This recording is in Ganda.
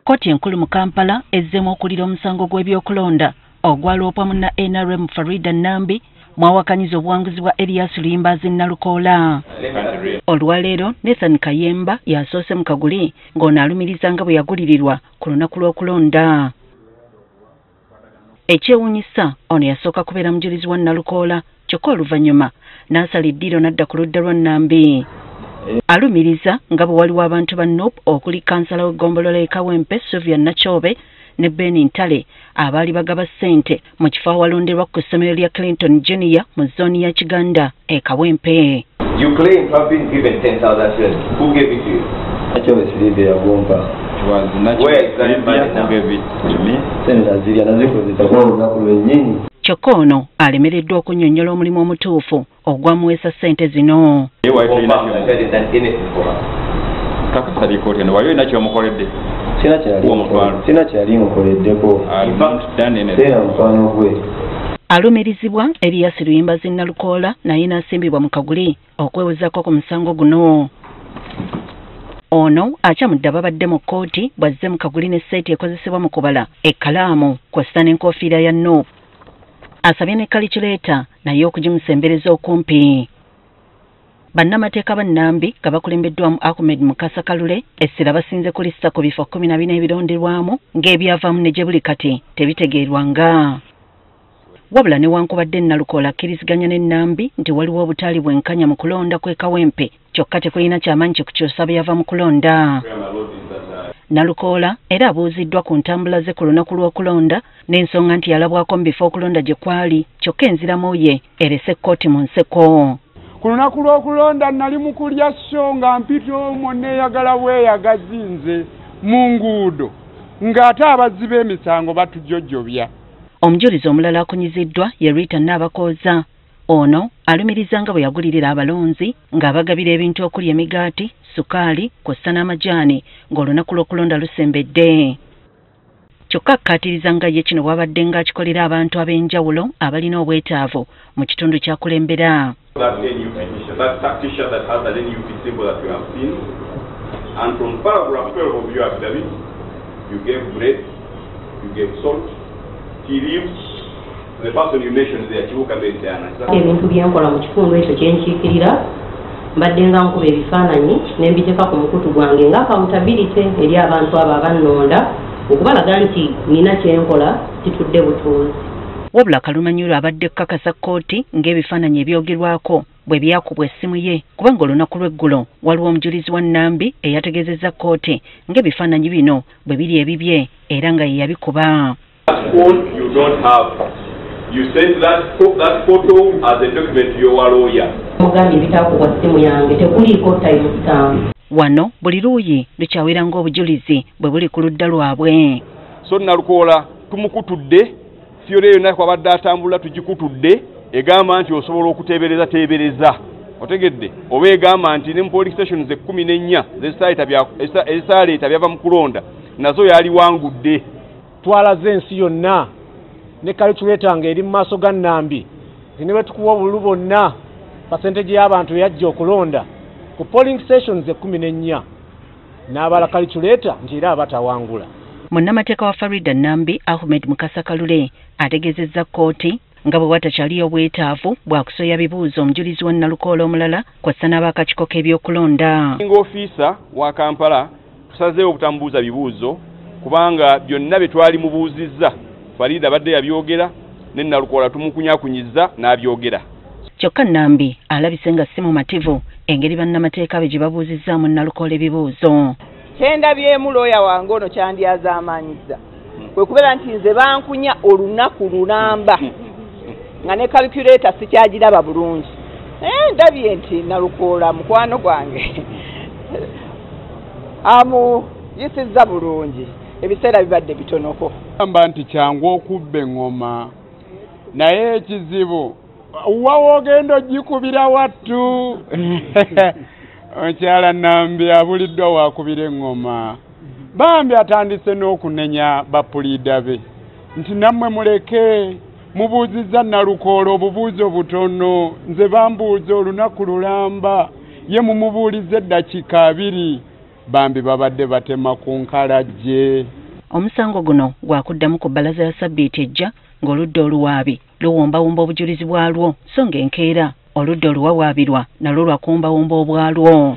Kkooti enkulu mu Kampala ezzeemu okulira omusango gw'ebyokulonda ogwaloopwa munna NRM Farida Nambi mwawakanyiza obuwanguzi bwa Elias Luyimbazi Nalukoola. Olwaleero Nathan Kayemba yasoose mu Kaguli ng'ono alumiriza nga bwe yagulirirwa ku lunaku lw'okulonda. Ekyewuunyisa ono yasooka kubeera mujulizi wa Nalukoola kyokka oluvannyuma n'asala eddiiro n'adda ku ludda lwa Nambi. Alumiriza nga bwe waliwo abantu ba NUP okuli kansala w'eggombolola e Kawempe Sylvia Nakyobe ne Ben Ntale abaali bagaba ssente mu kifo awalonderwa ku ssomero lya Clinton Junior mu zooni ya Kiganda e Kawempe. You claim to have been given 10,000 shillings. Who gave it to you? Nakyobe Sylvia Yagomba. Where exactly gave it to me? Senator Ziria nazikozesa kwa olunaku lwennyini. Kyokka ono alemereddwa okunnyonnyola omulimu omutuufu ogwamuweesa ssente zino. Sina kyali mukoleddeko. Seera mukwano gwe. Alumirizibwa Elias Luyimbazi Nalukoola naye n'asimbibwa mu Kaguli okwewozako ku musango guno. Ono akyamudde ababadde mu kkooti bw'azze mu Kaguli n'esseeti ekozesebwa mu kubala ekkalaamu kw'ossa n'enkofiira ya NUP. Asabye ne kalikyuleeta naye okugimusembereza okumpi. Bannamateeka ba Nambi nga bakulembeddwamu Ahmed Mukasa Kalule essira basinze ku lista ku bifo 14 ebironderwamu ng'ebyavaamu ne gye buli kati tebitegeerwanga. Wabula newankubadde Nalukoola akkiriziganya ne Nambi nti waliwo obutaali bwenkanya mu kulonda kw'e Kawempe kyokka tekulina ky'amanyi kikukyusa byava mu kulonda. Nalukoola era abuuziddwa ku ntambula ze ku lunaku lw'okulonda n'ensonga nti yalabwako mu bifo okulonda gye kwali kyokka enziramu ye erese kkooti mu nseko. Ku lunaku lw'okulonda nali mu kulya sso nga mpita omwo neeyagala bweyagazinze mu nguudo ng'ate abazzi b'emisango batujjojjobya. Omujulizi omulala akunyiziddwa ye Rita Nabakooza. Ono alumiriza nga bwe yagulirira abalonzi ng'abagabira ebintu okuli emigaati, sukaali kw'ossa n'amajaani ng'olunaku lw'okulonda lusembedde. Kyokka akkaatiriza nga ye kino bw'abadde ng'akikolera abantu ab'enjawulo abalina obwetaavu mu kitundu ky'akulembera. That t-shirt that has the NUP symbol that you have seen, and from paragraph 12 of your affidavit, you gave bread, you gave salt, tea leaves. The person you mentioned there, Chibuka Bentiana. Ebintu byenkola mu kitundu ekyo kyenkiikirira mbadde nga nkuba ebifaananyi ne mbiteeka ku mukutu gwange nga accountability eri abantu abo abannonda okubalaga nti nina kyenkola kitudde butuuzi. Wabula Kalumanyulo abadde kukakasa kkooti ng'ebifaananyi ebyogerwako bwe byakubwa essimu ye kubanga olunaku lw'eggulo waliwo omujulizi wa Nambi eyategeezezza kkooti ng'ebifaananyi bino bwe biri ebibye era nga ye yabikuba. You don't have. You sent that photo as a document to your lawyer. Mugambye bitakubwa ssimu yange tekuliiko timestamp. Wano buli luuyi lukyawera ng'obujulizi bwe buli ku ludda lwabwe. So Nalukoola tumukutudde Fiore yonna kwabadde atambula tugikutudde egamba nti osobola okuteebereza otegedde oba egamba nti ne mu police stations 14 ezisaleeta byava mu kulonda nazo yali wangudde. Twalaze ensi yonna ne kalikyuleeta nga eri mu maaso ga Nambi ne bwe tukuwa obululu bonna pasenteji y'abantu yajja okulonda ku polling stations 14 n'abala kalikyuleeta nti era abatawangula. Munnamateeka wa Farida Nambi Ahmed Mukasa Kalule ategeezezza kkooti nga bwe watakyaliyo obwetaavu bwa kusoya bibuuzo omujulizi wa Nalukoola omulala kw'ossa n'ab'akakiiko k'ebyokulonda. Ng'ofiisa wa Kampala tusazeewo obutamubuuza bibuuzo kubanga byonna bye twali mubuuzizza Farida badde yabyogera ne Nalukoola tumukunyakunyizza n'abyogera. Kyokka Nambi alabise nga si mumativu engeri bannamateeka be gye babuuzizzaamu Nalukoola ebibuuzo. Kyendabyemu looya wange ono kyandyazaamanyizza kwe kubeera nti nze bankunya olunaku lulamba nga ne calculator sikyagiraba bulungi. Ndabye nti Nalukoola mukwano gwange yisizza bulungi ebiseera bibadde bitonoko. Amba nti kyangu okubba eŋŋoma naye ekizibu wawo ogenda ogikubira wattu. Omukyala Nambi abuliddwa wakubira eŋŋoma. Bambi atandise n'okunenya bapuliida be nti nammwe muleke mubuuzizza Nalukoola obubuuzo butono nze bambuuza olunaku lulamba ye mumubuulize eddakiika 2 bambi babadde batema ku nkalajje. Omusango guno gwakuddamu ku bbalaza ya Ssabbiiti ejja ng'oludda oluwaabi luwombawomba obujulizi bwalwo so ng'enkeera oludda oluwawaabirwa nalwo lwakumbawomba obwalwo.